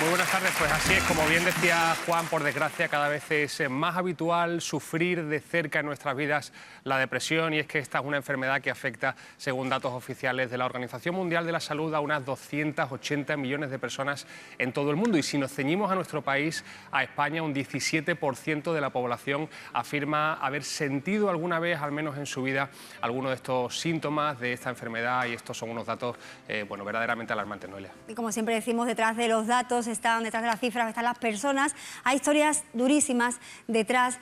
Muy buenas tardes, pues así es, como bien decía Juan, por desgracia cada vez es más habitual sufrir de cerca en nuestras vidas la depresión, y es que esta es una enfermedad que afecta, según datos oficiales de la Organización Mundial de la Salud, a unas 280 millones de personas en todo el mundo. Y si nos ceñimos a nuestro país, a España, un 17% de la población afirma haber sentido alguna vez, al menos en su vida, alguno de estos síntomas de esta enfermedad, y estos son unos datos bueno, verdaderamente alarmantes, Noelia. Y como siempre decimos, detrás de los datos detrás de las cifras están las personas. Hay historias durísimas detrás.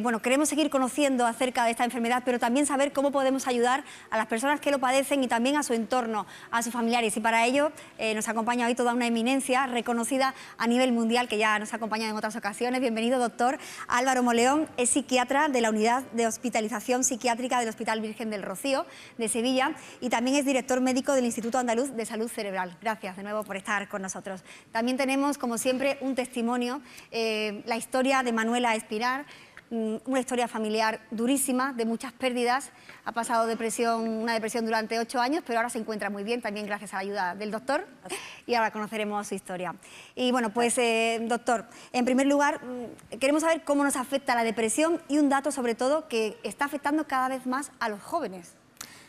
Bueno, queremos seguir conociendo acerca de esta enfermedad, pero también saber cómo podemos ayudar a las personas que lo padecen y también a su entorno, a sus familiares. Y para ello nos acompaña hoy toda una eminencia reconocida a nivel mundial, que ya nos ha acompañado en otras ocasiones. Bienvenido, doctor Álvaro Moleón. Es psiquiatra de la Unidad de Hospitalización Psiquiátrica del Hospital Virgen del Rocío de Sevilla y también es director médico del Instituto Andaluz de Salud Cerebral. Gracias de nuevo por estar con nosotros. También tenemos, como siempre, un testimonio, la historia de Manuela Espinar, una historia familiar durísima, de muchas pérdidas. Ha pasado una depresión durante 8 años, pero ahora se encuentra muy bien, también gracias a la ayuda del doctor, y ahora conoceremos su historia. Y bueno, pues doctor, en primer lugar, queremos saber cómo nos afecta la depresión y un dato sobre todo que está afectando cada vez más a los jóvenes.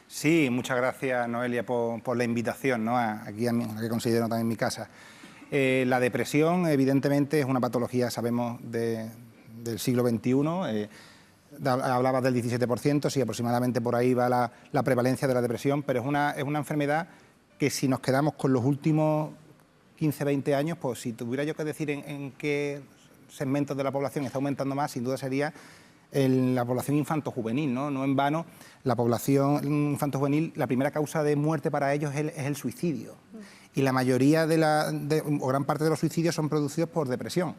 Sí, muchas gracias, Noelia, por la invitación, ¿no? Aquí a que considero también mi casa. La depresión, evidentemente, es una patología, sabemos, del siglo XXI. Hablabas del 17%, sí, aproximadamente por ahí va la prevalencia de la depresión, pero es una enfermedad que, si nos quedamos con los últimos 15, 20 años, pues si tuviera yo que decir en qué segmentos de la población está aumentando más, sin duda sería en la población infanto-juvenil, ¿no? No en vano, la población infanto-juvenil, la primera causa de muerte para ellos es el suicidio. Y la mayoría o gran parte de los suicidios son producidos por depresión.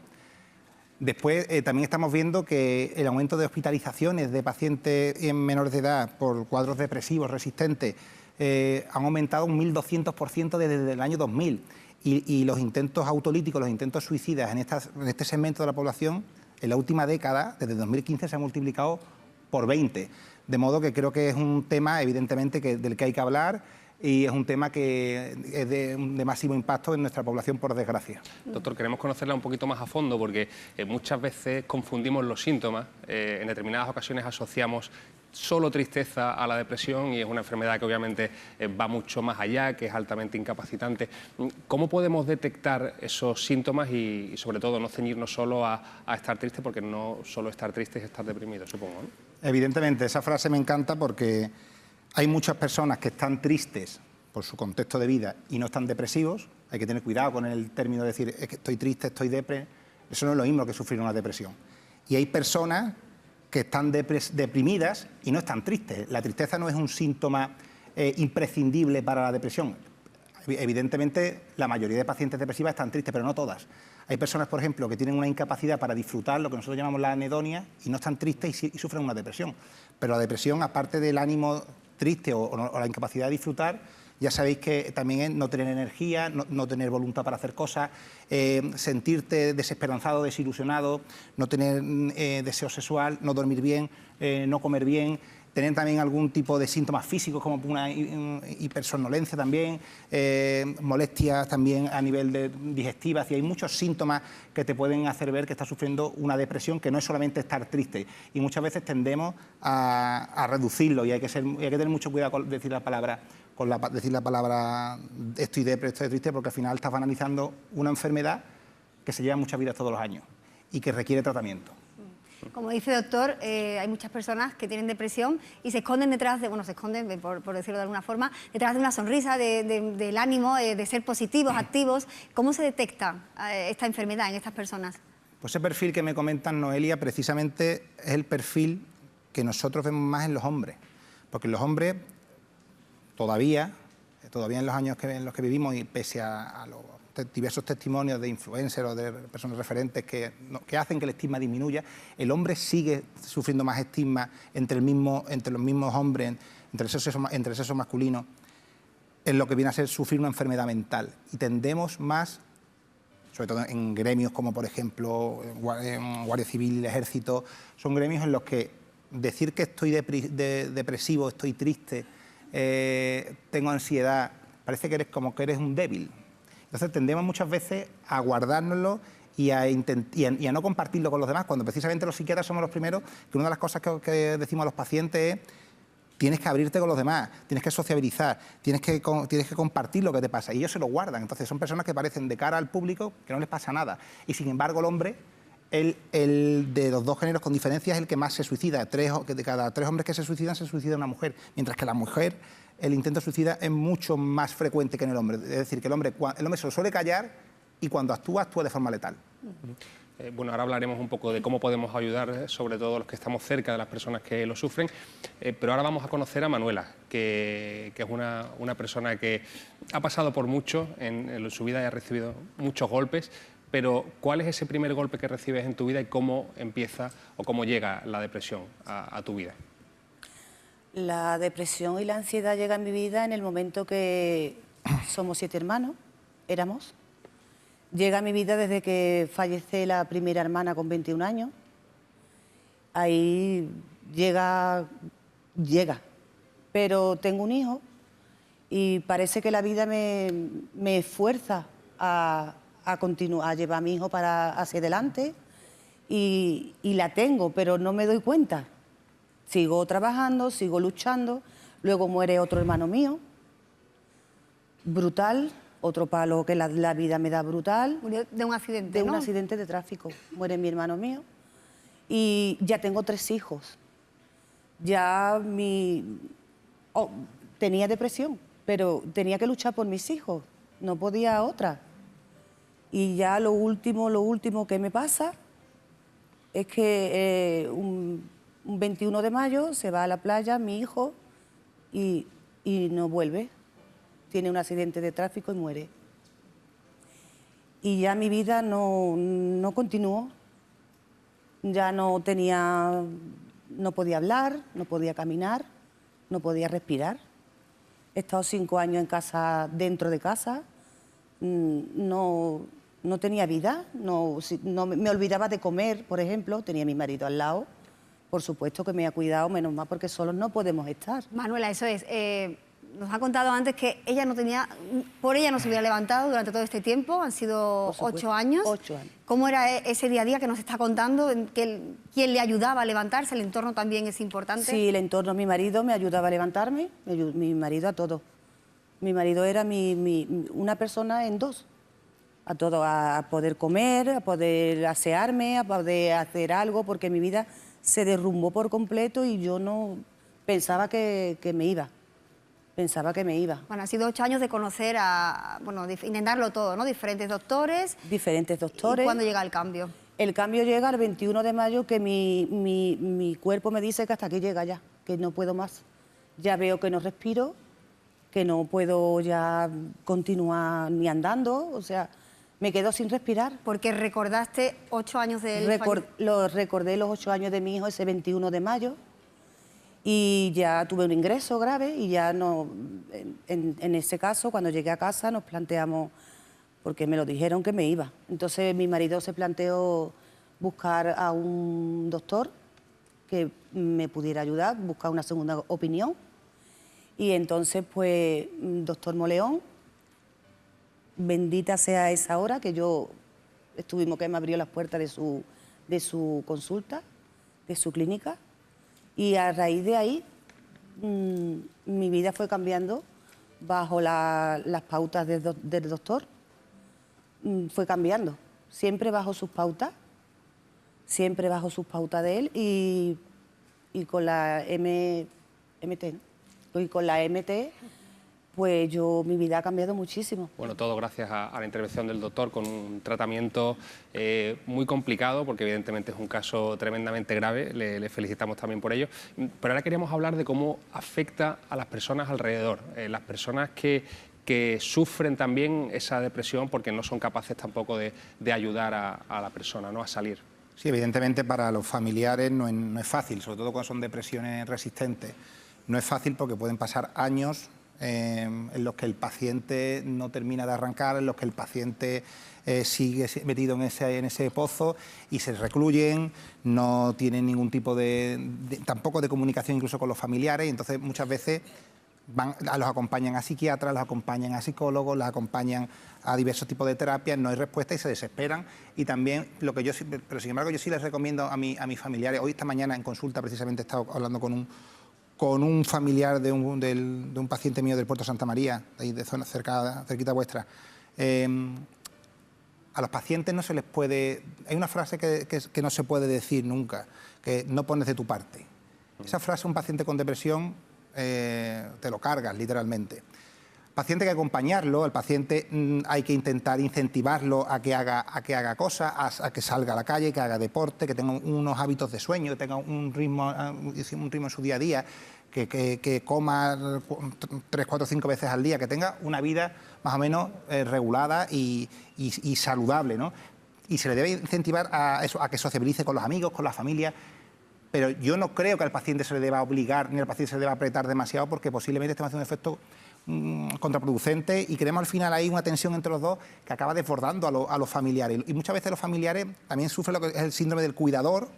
Después también estamos viendo que el aumento de hospitalizaciones de pacientes menores de edad por cuadros depresivos resistentes han aumentado un 1200% desde el año 2000. Y los intentos autolíticos, los intentos suicidas en este segmento de la población, en la última década, desde 2015, se ha multiplicado por 20. De modo que creo que es un tema, evidentemente, del que hay que hablar, y es un tema que es de máximo impacto en nuestra población, por desgracia. Doctor, queremos conocerla un poquito más a fondo porque muchas veces confundimos los síntomas. En determinadas ocasiones asociamos solo tristeza a la depresión, y es una enfermedad que obviamente va mucho más allá, que es altamente incapacitante. ¿Cómo podemos detectar esos síntomas y sobre todo no ceñirnos solo a estar triste, porque no solo estar triste es estar deprimido, supongo, ¿no? Evidentemente, esa frase me encanta porque hay muchas personas que están tristes por su contexto de vida y no están depresivos. Hay que tener cuidado con el término de decir es que estoy triste, estoy depre. Eso no es lo mismo que sufrir una depresión. Y hay personas que están deprimidas y no están tristes. La tristeza no es un síntoma imprescindible para la depresión. Evidentemente, la mayoría de pacientes depresivas están tristes, pero no todas. Hay personas, por ejemplo, que tienen una incapacidad para disfrutar, lo que nosotros llamamos la anedonia, y no están tristes y sufren una depresión. Pero la depresión, aparte del ánimo triste o la incapacidad de disfrutar, ya sabéis que también es no tener energía, no tener voluntad para hacer cosas, sentirte desesperanzado, desilusionado, no tener deseo sexual, no dormir bien, no comer bien, tener también algún tipo de síntomas físicos como una hipersomnolencia también, molestias también a nivel digestivas, y hay muchos síntomas que te pueden hacer ver que estás sufriendo una depresión, que no es solamente estar triste, y muchas veces tendemos a reducirlo, y hay que tener mucho cuidado con decir la palabra estoy triste, porque al final estás banalizando una enfermedad que se lleva muchas vidas todos los años y que requiere tratamiento. Como dice el doctor, hay muchas personas que tienen depresión y se esconden detrás de, bueno, se esconden, por decirlo de alguna forma, detrás de una sonrisa, del ánimo, de ser positivos, activos. ¿Cómo se detecta esta enfermedad en estas personas? Pues ese perfil que me comentan, Noelia, precisamente es el perfil que nosotros vemos más en los hombres, porque en los hombres todavía en los años en los que vivimos, y pese a los diversos testimonios de influencers o de personas referentes que hacen que el estigma disminuya, el hombre sigue sufriendo más estigma entre los mismos hombres, entre el sexo masculino, en lo que viene a ser sufrir una enfermedad mental. Y tendemos más, sobre todo en gremios como, por ejemplo, en Guardia Civil, Ejército, son gremios en los que decir que estoy depresivo, estoy triste, tengo ansiedad, parece que eres un débil. Entonces tendemos muchas veces a guardárnoslo y a no compartirlo con los demás, cuando precisamente los psiquiatras somos los primeros, que una de las cosas que decimos a los pacientes es: tienes que abrirte con los demás, tienes que sociabilizar, tienes que compartir lo que te pasa. Y ellos se lo guardan. Entonces son personas que parecen de cara al público que no les pasa nada. Y sin embargo el hombre, el de los dos géneros con diferencia, es el que más se suicida. De cada 3 hombres que se suicida una mujer. Mientras que la mujer, el intento suicida es mucho más frecuente que en el hombre. Es decir, que el hombre se lo suele callar y cuando actúa de forma letal. Bueno, ahora hablaremos un poco de cómo podemos ayudar, sobre todo los que estamos cerca de las personas que lo sufren, pero ahora vamos a conocer a Manuela, que es una persona que ha pasado por mucho en su vida y ha recibido muchos golpes, pero ¿cuál es ese primer golpe que recibes en tu vida y cómo empieza o cómo llega la depresión a tu vida? La depresión y la ansiedad llegan a mi vida en el momento que somos 7 hermanos, éramos. Llega a mi vida desde que fallece la primera hermana con 21 años. Ahí llega. Pero tengo un hijo y parece que la vida me fuerza a continuar, a llevar a mi hijo hacia adelante y la tengo, pero no me doy cuenta. Sigo trabajando, sigo luchando. Luego muere otro hermano mío, brutal. Otro palo que la vida me da brutal. Murió de un accidente, De ¿no? un accidente de tráfico. Muere mi hermano mío. Y ya tengo 3 hijos. Ya tenía depresión, pero tenía que luchar por mis hijos. No podía otra. Y ya lo último que me pasa es que un 21 de mayo se va a la playa mi hijo y no vuelve. Tiene un accidente de tráfico y muere. Y ya mi vida no continuó. Ya no podía hablar, no podía caminar, no podía respirar. He estado 5 años en casa, dentro de casa. No tenía vida. Me olvidaba de comer, por ejemplo. Tenía a mi marido al lado. Por supuesto que me ha cuidado, menos mal, porque solos no podemos estar. Manuela, eso es. Nos ha contado antes que ella por ella no se hubiera levantado durante todo este tiempo, han sido 8 años. 8 años. ¿Cómo era ese día a día que nos está contando? ¿Quién le ayudaba a levantarse? ¿El entorno también es importante? Sí, el entorno, mi marido me ayudaba a levantarme, mi marido a todo. Mi marido era una persona en dos, a todo, a poder comer, a poder asearme, a poder hacer algo, porque mi vida se derrumbó por completo y yo no pensaba que me iba. Pensaba que me iba. Bueno, ha sido 8 años de conocer intentarlo todo, ¿no? Diferentes doctores. Diferentes doctores. ¿Y cuándo llega el cambio? El cambio llega el 21 de mayo, que mi cuerpo me dice que hasta aquí llega ya, que no puedo más. Ya veo que no respiro, que no puedo ya continuar ni andando, o sea, me quedo sin respirar. Porque recordaste 8 años de él. Recordé los 8 años de mi hijo ese 21 de mayo. Y ya tuve un ingreso grave y ya no, en ese caso, cuando llegué a casa nos planteamos, porque me lo dijeron que me iba. Entonces mi marido se planteó buscar a un doctor que me pudiera ayudar, buscar una segunda opinión. Y entonces, pues, doctor Moleón, bendita sea esa hora que que me abrió las puertas de su consulta, de su clínica. Y a raíz de ahí, mi vida fue cambiando bajo las pautas del doctor. Fue cambiando, siempre bajo sus pautas de él y con la MT, ¿no? Y con la MT, pues mi vida ha cambiado muchísimo. Bueno, todo gracias a la intervención del doctor con un tratamiento muy complicado, porque evidentemente es un caso tremendamente grave, le felicitamos también por ello. Pero ahora queríamos hablar de cómo afecta a las personas alrededor, las personas que sufren también esa depresión porque no son capaces tampoco de ayudar a la persona, ¿no?, a salir. Sí, evidentemente para los familiares no es fácil, sobre todo cuando son depresiones resistentes. No es fácil porque pueden pasar años en los que el paciente no termina de arrancar, en los que el paciente sigue metido en ese pozo y se recluyen, no tienen ningún tipo tampoco de comunicación incluso con los familiares, y entonces muchas veces los acompañan a psiquiatras, los acompañan a psicólogos, los acompañan a diversos tipos de terapias, no hay respuesta y se desesperan. Y también, pero sin embargo yo sí les recomiendo a mis familiares, hoy esta mañana en consulta precisamente he estado hablando con un familiar de un paciente mío del Puerto Santa María, de ahí de zona cerquita vuestra. A los pacientes no se les puede... Hay una frase que no se puede decir nunca, que no pones de tu parte. Esa frase, un paciente con depresión, te lo cargas literalmente. Paciente hay que acompañarlo, al paciente hay que intentar incentivarlo a que haga cosas, a que salga a la calle, que haga deporte, que tenga unos hábitos de sueño, que tenga un ritmo en su día a día, que coma 3, 4, 5 veces al día, que tenga una vida más o menos regulada y saludable, ¿no? Y se le debe incentivar a eso, a que sociabilice con los amigos, con la familia. Pero yo no creo que al paciente se le deba obligar ni al paciente se le deba apretar demasiado, porque posiblemente estemos haciendo un efecto contraproducente y creemos al final ahí una tensión entre los dos que acaba desbordando a los familiares. Y muchas veces los familiares también sufren lo que es el síndrome del cuidador,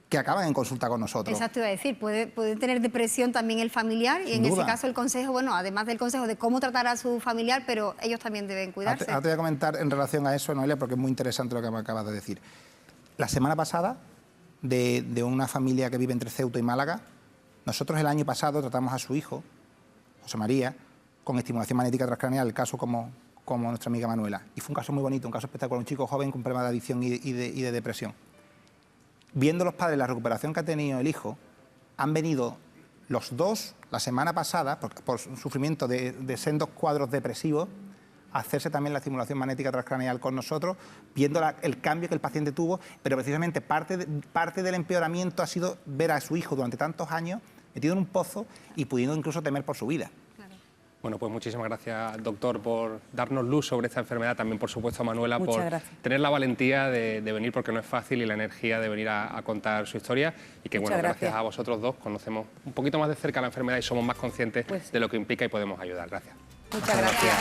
que acaban en consulta con nosotros. Exacto, iba a decir, puede tener depresión también el familiar y en ese caso el consejo, bueno, además del consejo de cómo tratar a su familiar, pero ellos también deben cuidarse. Ahora te voy a comentar en relación a eso, Noelia, porque es muy interesante lo que me acabas de decir. La semana pasada, de una familia que vive entre Ceuta y Málaga, nosotros el año pasado tratamos a su hijo, José María, con estimulación magnética transcraneal, el caso como nuestra amiga Manuela. Y fue un caso muy bonito, un caso espectacular, un chico joven con problemas de adicción y de depresión. Viendo los padres la recuperación que ha tenido el hijo, han venido los dos la semana pasada, por sufrimiento de sendos cuadros depresivos, a hacerse también la estimulación magnética transcraneal con nosotros, viendo el cambio que el paciente tuvo, pero precisamente parte del empeoramiento ha sido ver a su hijo durante tantos años metido en un pozo y pudiendo incluso temer por su vida. Bueno, pues muchísimas gracias, doctor, por darnos luz sobre esta enfermedad. También, por supuesto, a Manuela, por tener la valentía de venir, porque no es fácil, y la energía de venir a contar su historia. Y que, bueno, gracias a vosotros dos conocemos un poquito más de cerca la enfermedad y somos más conscientes de lo que implica y podemos ayudar. Gracias. Muchas gracias.